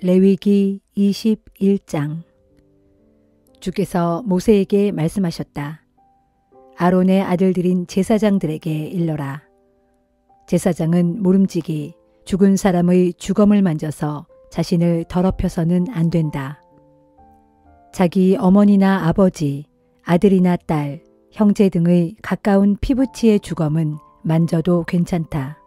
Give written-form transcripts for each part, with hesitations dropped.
레위기 21장. 주께서 모세에게 말씀하셨다. 아론의 아들들인 제사장들에게 일러라. 제사장은 모름지기 죽은 사람의 주검을 만져서 자신을 더럽혀서는 안 된다. 자기 어머니나 아버지, 아들이나 딸, 형제 등의 가까운 피부치의 주검은 만져도 괜찮다.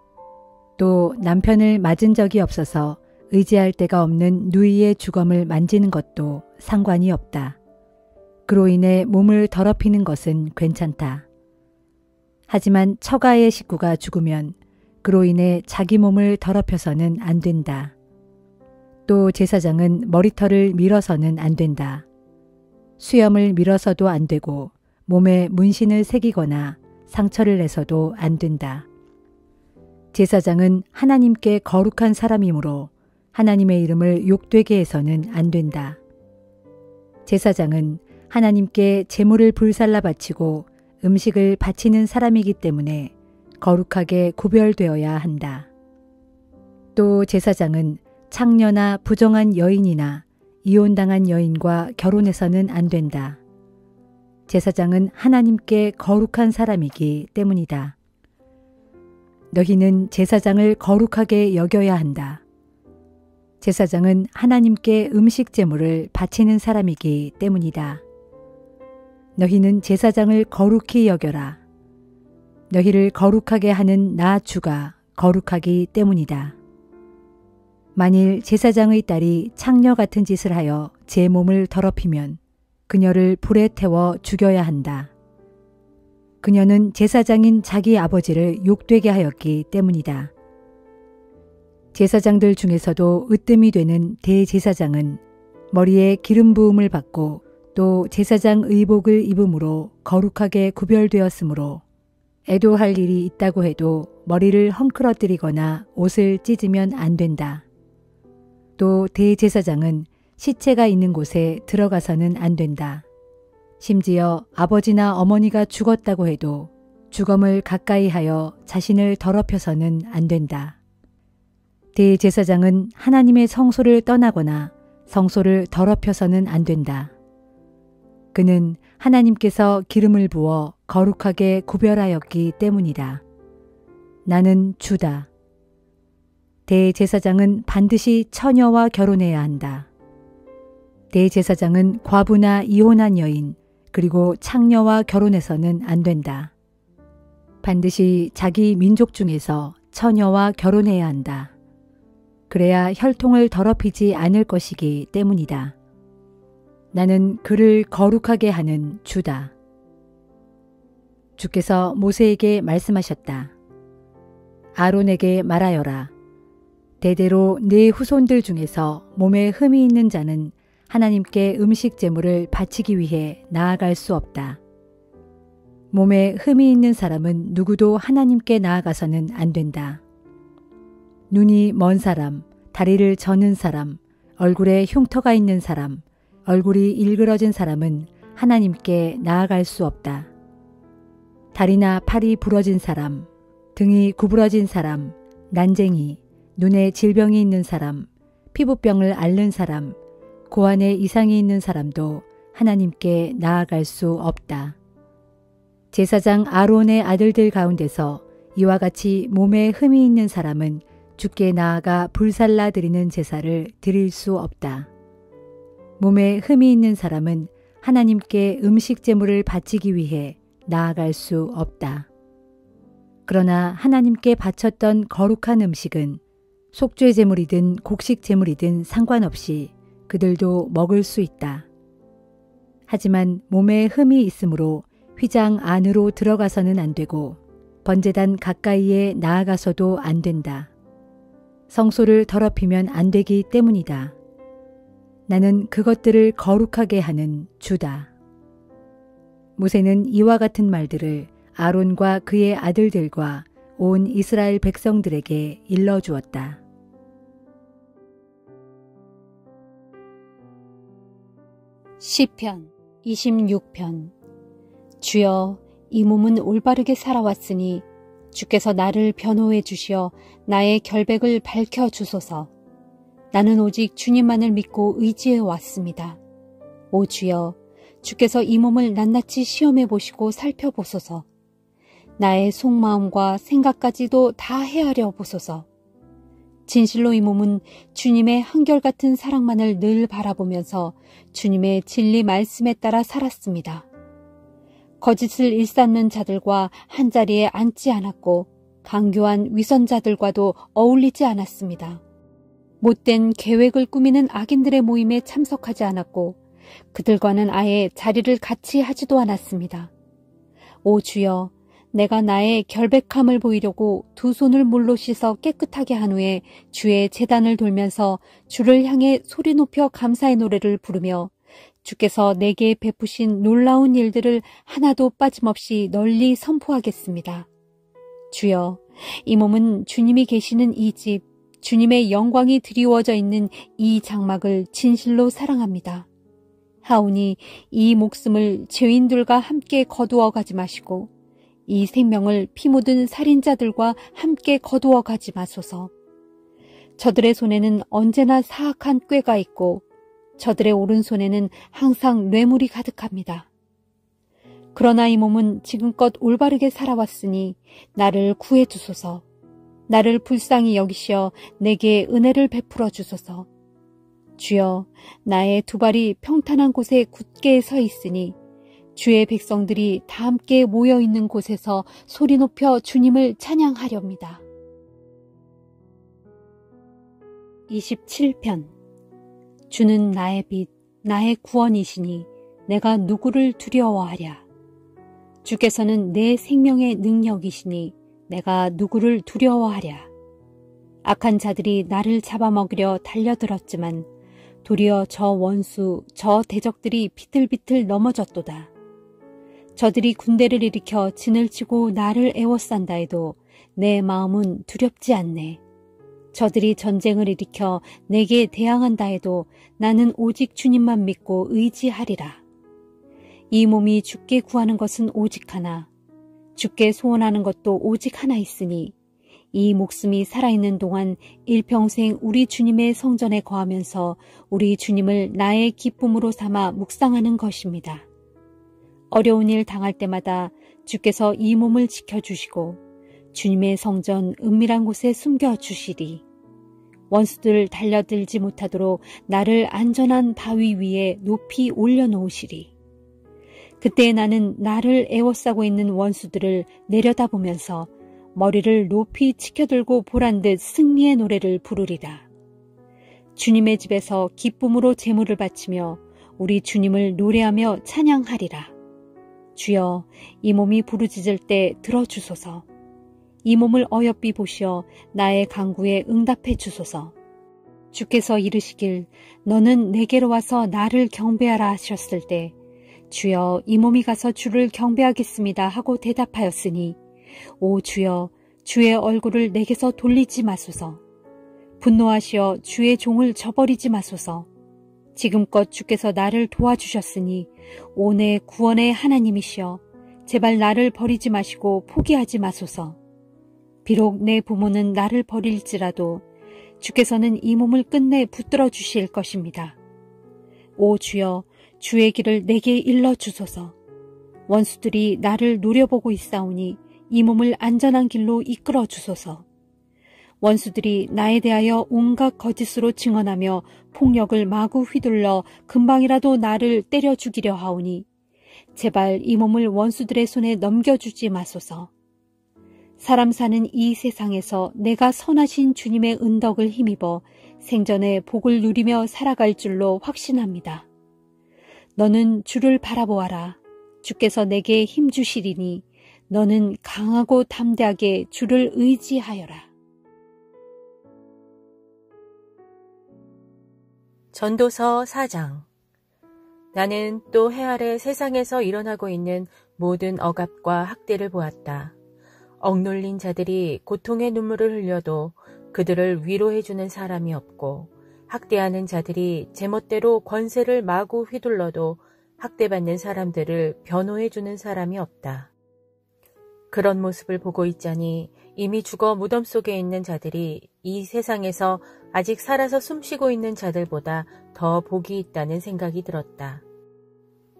또 남편을 맞은 적이 없어서 의지할 데가 없는 누이의 주검을 만지는 것도 상관이 없다. 그로 인해 몸을 더럽히는 것은 괜찮다. 하지만 처가의 식구가 죽으면 그로 인해 자기 몸을 더럽혀서는 안 된다. 또 제사장은 머리털을 밀어서는 안 된다. 수염을 밀어서도 안 되고 몸에 문신을 새기거나 상처를 내서도 안 된다. 제사장은 하나님께 거룩한 사람이므로 하나님의 이름을 욕되게 해서는 안 된다. 제사장은 하나님께 제물을 불살라 바치고 음식을 바치는 사람이기 때문에 거룩하게 구별되어야 한다. 또 제사장은 창녀나 부정한 여인이나 이혼당한 여인과 결혼해서는 안 된다. 제사장은 하나님께 거룩한 사람이기 때문이다. 너희는 제사장을 거룩하게 여겨야 한다. 제사장은 하나님께 음식 제물을 바치는 사람이기 때문이다. 너희는 제사장을 거룩히 여겨라. 너희를 거룩하게 하는 나 주가 거룩하기 때문이다. 만일 제사장의 딸이 창녀 같은 짓을 하여 제 몸을 더럽히면 그녀를 불에 태워 죽여야 한다. 그녀는 제사장인 자기 아버지를 욕되게 하였기 때문이다. 제사장들 중에서도 으뜸이 되는 대제사장은 머리에 기름 부음을 받고 또 제사장 의복을 입음으로 거룩하게 구별되었으므로 애도할 일이 있다고 해도 머리를 헝클어뜨리거나 옷을 찢으면 안 된다. 또 대제사장은 시체가 있는 곳에 들어가서는 안 된다. 심지어 아버지나 어머니가 죽었다고 해도 주검을 가까이 하여 자신을 더럽혀서는 안 된다. 대제사장은 하나님의 성소를 떠나거나 성소를 더럽혀서는 안 된다. 그는 하나님께서 기름을 부어 거룩하게 구별하였기 때문이다. 나는 주다. 대제사장은 반드시 처녀와 결혼해야 한다. 대제사장은 과부나 이혼한 여인 그리고 창녀와 결혼해서는 안 된다. 반드시 자기 민족 중에서 처녀와 결혼해야 한다. 그래야 혈통을 더럽히지 않을 것이기 때문이다. 나는 그를 거룩하게 하는 주다. 주께서 모세에게 말씀하셨다. 아론에게 말하여라. 대대로 네 후손들 중에서 몸에 흠이 있는 자는 하나님께 음식 제물을 바치기 위해 나아갈 수 없다. 몸에 흠이 있는 사람은 누구도 하나님께 나아가서는 안 된다. 눈이 먼 사람, 다리를 저는 사람, 얼굴에 흉터가 있는 사람, 얼굴이 일그러진 사람은 하나님께 나아갈 수 없다. 다리나 팔이 부러진 사람, 등이 구부러진 사람, 난쟁이, 눈에 질병이 있는 사람, 피부병을 앓는 사람, 고안에 이상이 있는 사람도 하나님께 나아갈 수 없다. 제사장 아론의 아들들 가운데서 이와 같이 몸에 흠이 있는 사람은 주께 나아가 불살라 드리는 제사를 드릴 수 없다. 몸에 흠이 있는 사람은 하나님께 음식 제물을 바치기 위해 나아갈 수 없다. 그러나 하나님께 바쳤던 거룩한 음식은 속죄 제물이든 곡식 제물이든 상관없이 그들도 먹을 수 있다. 하지만 몸에 흠이 있으므로 휘장 안으로 들어가서는 안 되고 번제단 가까이에 나아가서도 안 된다. 성소를 더럽히면 안 되기 때문이다. 나는 그것들을 거룩하게 하는 주다. 모세는 이와 같은 말들을 아론과 그의 아들들과 온 이스라엘 백성들에게 일러주었다. 시편 26편. 주여, 이 몸은 올바르게 살아왔으니 주께서 나를 변호해 주시어 나의 결백을 밝혀 주소서. 나는 오직 주님만을 믿고 의지해 왔습니다. 오 주여, 주께서 이 몸을 낱낱이 시험해 보시고 살펴보소서. 나의 속마음과 생각까지도 다 헤아려 보소서. 진실로 이 몸은 주님의 한결같은 사랑만을 늘 바라보면서 주님의 진리 말씀에 따라 살았습니다. 거짓을 일삼는 자들과 한자리에 앉지 않았고 강교한 위선자들과도 어울리지 않았습니다. 못된 계획을 꾸미는 악인들의 모임에 참석하지 않았고 그들과는 아예 자리를 같이 하지도 않았습니다. 오 주여, 내가 나의 결백함을 보이려고 두 손을 물로 씻어 깨끗하게 한 후에 주의 제단을 돌면서 주를 향해 소리 높여 감사의 노래를 부르며 주께서 내게 베푸신 놀라운 일들을 하나도 빠짐없이 널리 선포하겠습니다. 주여, 이 몸은 주님이 계시는 이 집, 주님의 영광이 드리워져 있는 이 장막을 진실로 사랑합니다. 하오니 이 목숨을 죄인들과 함께 거두어 가지 마시고 이 생명을 피 묻은 살인자들과 함께 거두어 가지 마소서. 저들의 손에는 언제나 사악한 꾀가 있고 저들의 오른손에는 항상 뇌물이 가득합니다. 그러나 이 몸은 지금껏 올바르게 살아왔으니 나를 구해 주소서. 나를 불쌍히 여기시어 내게 은혜를 베풀어 주소서. 주여, 나의 두 발이 평탄한 곳에 굳게 서 있으니 주의 백성들이 다 함께 모여 있는 곳에서 소리 높여 주님을 찬양하렵니다. 27편. 주는 나의 빛, 나의 구원이시니 내가 누구를 두려워하랴. 주께서는 내 생명의 능력이시니 내가 누구를 두려워하랴. 악한 자들이 나를 잡아먹으려 달려들었지만 도리어 저 원수, 저 대적들이 비틀비틀 넘어졌도다. 저들이 군대를 일으켜 진을 치고 나를 애워싼다 해도 내 마음은 두렵지 않네. 저들이 전쟁을 일으켜 내게 대항한다 해도 나는 오직 주님만 믿고 의지하리라. 이 몸이 주께 구하는 것은 오직 하나, 주께 소원하는 것도 오직 하나 있으니 이 목숨이 살아있는 동안 일평생 우리 주님의 성전에 거하면서 우리 주님을 나의 기쁨으로 삼아 묵상하는 것입니다. 어려운 일 당할 때마다 주께서 이 몸을 지켜주시고 주님의 성전 은밀한 곳에 숨겨주시리. 원수들 달려들지 못하도록 나를 안전한 바위 위에 높이 올려놓으시리. 그때 나는 나를 애워싸고 있는 원수들을 내려다보면서 머리를 높이 치켜들고 보란듯 승리의 노래를 부르리라. 주님의 집에서 기쁨으로 제물을 바치며 우리 주님을 노래하며 찬양하리라. 주여, 이 몸이 부르짖을 때 들어주소서. 이 몸을 어여삐 보시어 나의 간구에 응답해 주소서. 주께서 이르시길 너는 내게로 와서 나를 경배하라 하셨을 때 주여, 이 몸이 가서 주를 경배하겠습니다 하고 대답하였으니 오 주여, 주의 얼굴을 내게서 돌리지 마소서. 분노하시어 주의 종을 저버리지 마소서. 지금껏 주께서 나를 도와주셨으니 오 내 구원의 하나님이시여, 제발 나를 버리지 마시고 포기하지 마소서. 비록 내 부모는 나를 버릴지라도 주께서는 이 몸을 끝내 붙들어 주실 것입니다. 오 주여, 주의 길을 내게 일러주소서. 원수들이 나를 노려보고 있사오니 이 몸을 안전한 길로 이끌어 주소서. 원수들이 나에 대하여 온갖 거짓으로 증언하며 폭력을 마구 휘둘러 금방이라도 나를 때려 죽이려 하오니 제발 이 몸을 원수들의 손에 넘겨주지 마소서. 사람 사는 이 세상에서 내가 선하신 주님의 은덕을 힘입어 생전에 복을 누리며 살아갈 줄로 확신합니다. 너는 주를 바라보아라. 주께서 내게 힘 주시리니 너는 강하고 담대하게 주를 의지하여라. 전도서 4장. 나는 또 해 아래 세상에서 일어나고 있는 모든 억압과 학대를 보았다. 억눌린 자들이 고통의 눈물을 흘려도 그들을 위로해주는 사람이 없고, 학대하는 자들이 제멋대로 권세를 마구 휘둘러도 학대받는 사람들을 변호해주는 사람이 없다. 그런 모습을 보고 있자니 이미 죽어 무덤 속에 있는 자들이 이 세상에서 아직 살아서 숨쉬고 있는 자들보다 더 복이 있다는 생각이 들었다.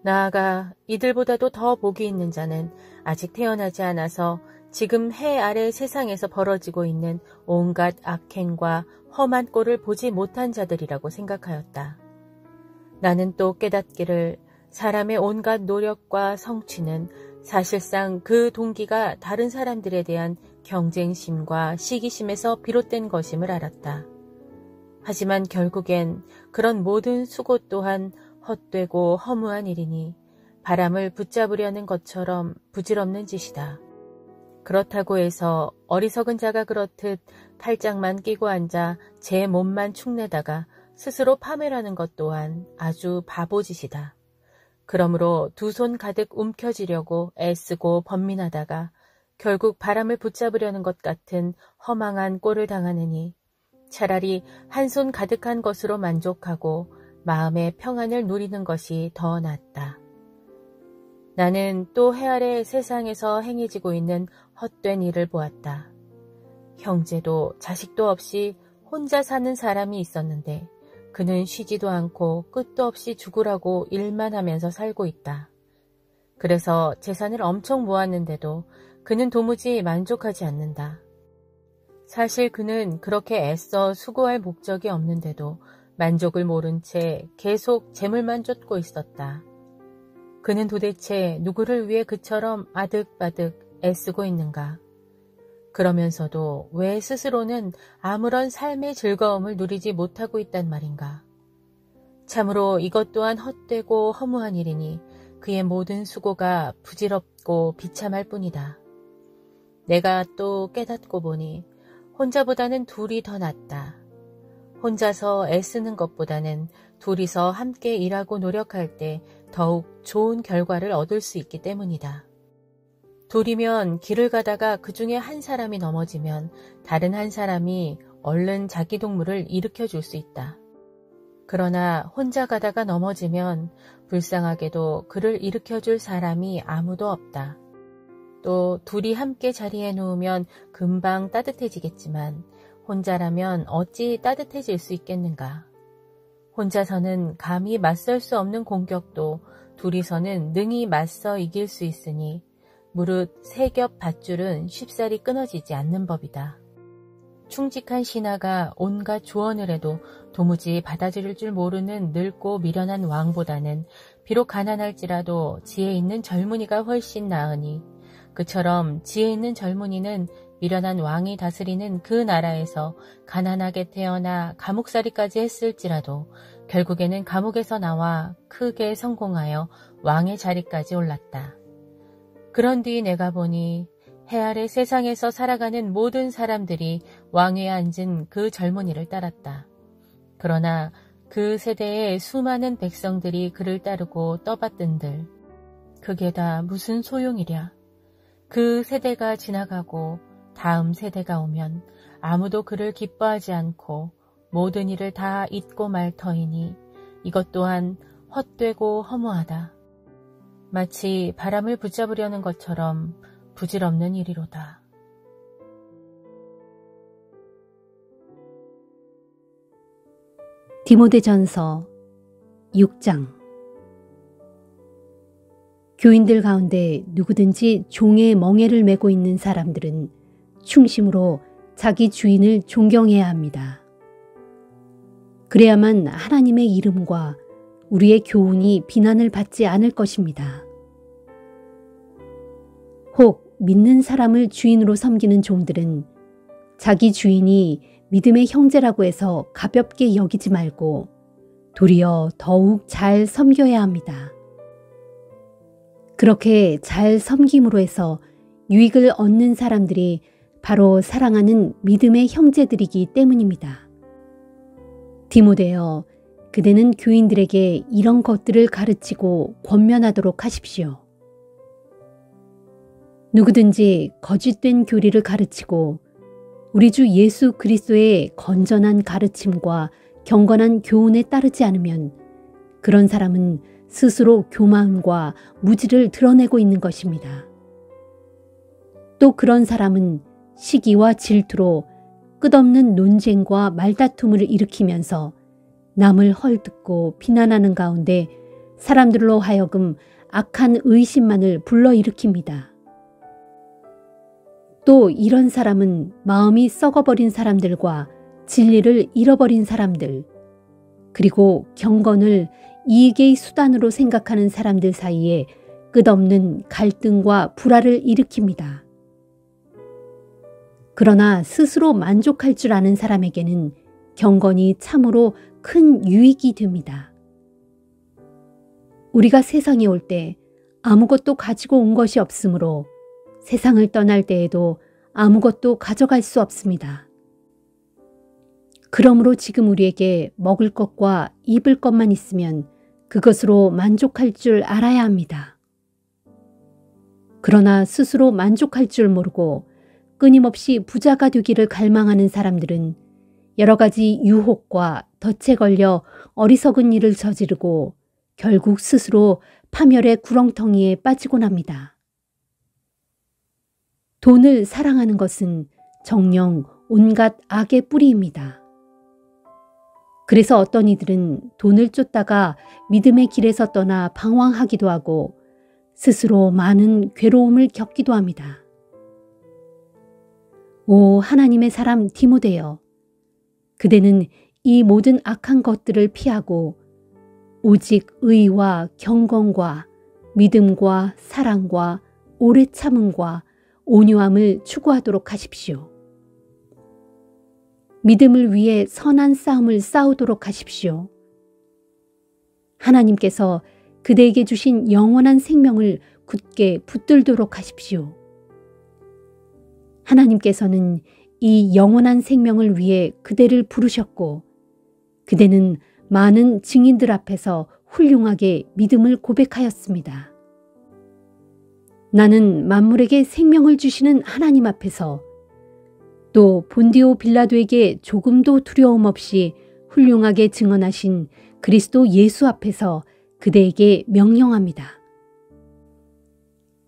나아가 이들보다도 더 복이 있는 자는 아직 태어나지 않아서 지금 해 아래 세상에서 벌어지고 있는 온갖 악행과 험한 꼴을 보지 못한 자들이라고 생각하였다. 나는 또 깨닫기를 사람의 온갖 노력과 성취는 사실상 그 동기가 다른 사람들에 대한 경쟁심과 시기심에서 비롯된 것임을 알았다. 하지만 결국엔 그런 모든 수고 또한 헛되고 허무한 일이니 바람을 붙잡으려는 것처럼 부질없는 짓이다. 그렇다고 해서 어리석은 자가 그렇듯 팔짱만 끼고 앉아 제 몸만 축내다가 스스로 파멸하는 것 또한 아주 바보짓이다. 그러므로 두 손 가득 움켜쥐려고 애쓰고 번민하다가 결국 바람을 붙잡으려는 것 같은 허망한 꼴을 당하느니 차라리 한 손 가득한 것으로 만족하고 마음의 평안을 누리는 것이 더 낫다. 나는 또 해 아래 세상에서 행해지고 있는 헛된 일을 보았다. 형제도 자식도 없이 혼자 사는 사람이 있었는데 그는 쉬지도 않고 끝도 없이 죽으라고 일만 하면서 살고 있다. 그래서 재산을 엄청 모았는데도 그는 도무지 만족하지 않는다. 사실 그는 그렇게 애써 수고할 목적이 없는데도 만족을 모른 채 계속 재물만 쫓고 있었다. 그는 도대체 누구를 위해 그처럼 아득바득 애쓰고 있는가? 그러면서도 왜 스스로는 아무런 삶의 즐거움을 누리지 못하고 있단 말인가? 참으로 이것 또한 헛되고 허무한 일이니 그의 모든 수고가 부질없고 비참할 뿐이다. 내가 또 깨닫고 보니 혼자보다는 둘이 더 낫다. 혼자서 애쓰는 것보다는 둘이서 함께 일하고 노력할 때 더욱 좋은 결과를 얻을 수 있기 때문이다. 둘이면 길을 가다가 그 중에 한 사람이 넘어지면 다른 한 사람이 얼른 자기 동물을 일으켜 줄 수 있다. 그러나 혼자 가다가 넘어지면 불쌍하게도 그를 일으켜 줄 사람이 아무도 없다. 또 둘이 함께 자리에 누우면 금방 따뜻해지겠지만 혼자라면 어찌 따뜻해질 수 있겠는가. 혼자서는 감히 맞설 수 없는 공격도 둘이서는 능히 맞서 이길 수 있으니 무릇 세 겹 밧줄은 쉽사리 끊어지지 않는 법이다. 충직한 신하가 온갖 조언을 해도 도무지 받아들일 줄 모르는 늙고 미련한 왕보다는 비록 가난할지라도 지혜 있는 젊은이가 훨씬 나으니 그처럼 지혜 있는 젊은이는 미련한 왕이 다스리는 그 나라에서 가난하게 태어나 감옥살이까지 했을지라도 결국에는 감옥에서 나와 크게 성공하여 왕의 자리까지 올랐다. 그런 뒤 내가 보니 해 아래 세상에서 살아가는 모든 사람들이 왕위에 앉은 그 젊은이를 따랐다. 그러나 그 세대의 수많은 백성들이 그를 따르고 떠받든들 그게 다 무슨 소용이랴. 그 세대가 지나가고 다음 세대가 오면 아무도 그를 기뻐하지 않고 모든 일을 다 잊고 말 터이니 이것 또한 헛되고 허무하다. 마치 바람을 붙잡으려는 것처럼 부질없는 일이로다. 디모데전서 6장. 교인들 가운데 누구든지 종의 멍에를 메고 있는 사람들은 충심으로 자기 주인을 존경해야 합니다. 그래야만 하나님의 이름과 우리의 교훈이 비난을 받지 않을 것입니다. 혹 믿는 사람을 주인으로 섬기는 종들은 자기 주인이 믿음의 형제라고 해서 가볍게 여기지 말고 도리어 더욱 잘 섬겨야 합니다. 그렇게 잘 섬김으로 해서 유익을 얻는 사람들이 바로 사랑하는 믿음의 형제들이기 때문입니다. 디모데여, 그대는 교인들에게 이런 것들을 가르치고 권면하도록 하십시오. 누구든지 거짓된 교리를 가르치고 우리 주 예수 그리스도의 건전한 가르침과 경건한 교훈에 따르지 않으면 그런 사람은 스스로 교만과 무지를 드러내고 있는 것입니다. 또 그런 사람은 시기와 질투로 끝없는 논쟁과 말다툼을 일으키면서 남을 헐뜯고 비난하는 가운데 사람들로 하여금 악한 의심만을 불러일으킵니다. 또 이런 사람은 마음이 썩어버린 사람들과 진리를 잃어버린 사람들, 그리고 경건을 이익의 수단으로 생각하는 사람들 사이에 끝없는 갈등과 불화를 일으킵니다. 그러나 스스로 만족할 줄 아는 사람에게는 경건이 참으로 큰 유익이 됩니다. 우리가 세상에 올 때 아무것도 가지고 온 것이 없으므로 세상을 떠날 때에도 아무것도 가져갈 수 없습니다. 그러므로 지금 우리에게 먹을 것과 입을 것만 있으면 그것으로 만족할 줄 알아야 합니다. 그러나 스스로 만족할 줄 모르고 끊임없이 부자가 되기를 갈망하는 사람들은 여러 가지 유혹과 덫에 걸려 어리석은 일을 저지르고 결국 스스로 파멸의 구렁텅이에 빠지곤 합니다. 돈을 사랑하는 것은 정녕 온갖 악의 뿌리입니다. 그래서 어떤 이들은 돈을 쫓다가 믿음의 길에서 떠나 방황하기도 하고 스스로 많은 괴로움을 겪기도 합니다. 오 하나님의 사람 디모데여, 그대는 이 모든 악한 것들을 피하고 오직 의와 경건과 믿음과 사랑과 오래 참음과 온유함을 추구하도록 하십시오. 믿음을 위해 선한 싸움을 싸우도록 하십시오. 하나님께서 그대에게 주신 영원한 생명을 굳게 붙들도록 하십시오. 하나님께서는 이 영원한 생명을 위해 그대를 부르셨고 그대는 많은 증인들 앞에서 훌륭하게 믿음을 고백하였습니다. 나는 만물에게 생명을 주시는 하나님 앞에서 또 본디오 빌라도에게 조금도 두려움 없이 훌륭하게 증언하신 그리스도 예수 앞에서 그대에게 명령합니다.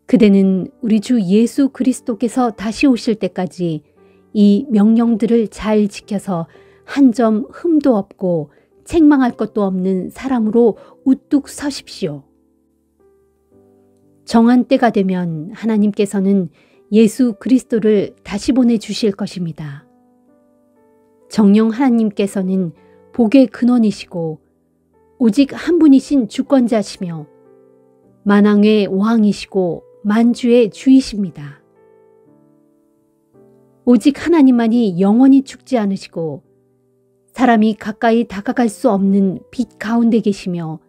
그대는 우리 주 예수 그리스도께서 다시 오실 때까지 이 명령들을 잘 지켜서 한 점 흠도 없고 책망할 것도 없는 사람으로 우뚝 서십시오. 정한 때가 되면 하나님께서는 예수 그리스도를 다시 보내주실 것입니다. 정녕 하나님께서는 복의 근원이시고 오직 한 분이신 주권자시며 만왕의 왕이시고 만주의 주이십니다. 오직 하나님만이 영원히 죽지 않으시고 사람이 가까이 다가갈 수 없는 빛 가운데 계시며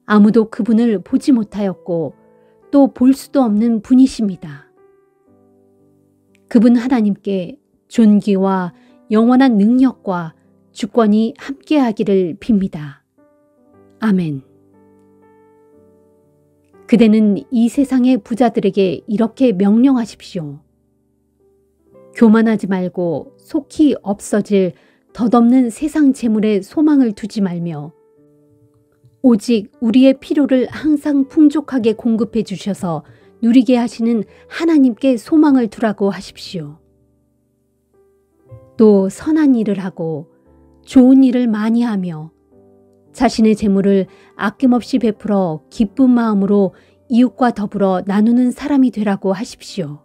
아무도 그분을 보지 못하였고 또 볼 수도 없는 분이십니다. 그분 하나님께 존귀와 영원한 능력과 주권이 함께하기를 빕니다. 아멘. 그대는 이 세상의 부자들에게 이렇게 명령하십시오. 교만하지 말고 속히 없어질 덧없는 세상 재물에 소망을 두지 말며 오직 우리의 필요를 항상 풍족하게 공급해 주셔서 누리게 하시는 하나님께 소망을 두라고 하십시오. 또 선한 일을 하고 좋은 일을 많이 하며 자신의 재물을 아낌없이 베풀어 기쁜 마음으로 이웃과 더불어 나누는 사람이 되라고 하십시오.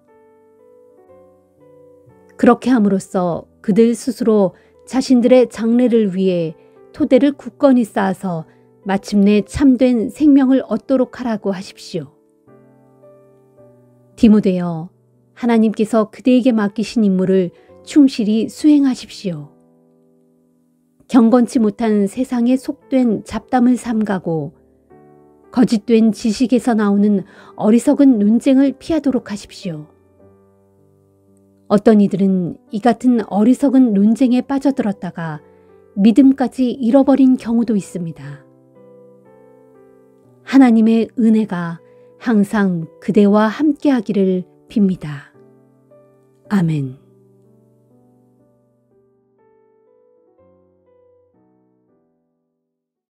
그렇게 함으로써 그들 스스로 자신들의 장래를 위해 토대를 굳건히 쌓아서 마침내 참된 생명을 얻도록 하라고 하십시오. 디모데여, 하나님께서 그대에게 맡기신 임무를 충실히 수행하십시오. 경건치 못한 세상에 속된 잡담을 삼가고 거짓된 지식에서 나오는 어리석은 논쟁을 피하도록 하십시오. 어떤 이들은 이 같은 어리석은 논쟁에 빠져들었다가 믿음까지 잃어버린 경우도 있습니다. 하나님의 은혜가 항상 그대와 함께하기를 빕니다. 아멘.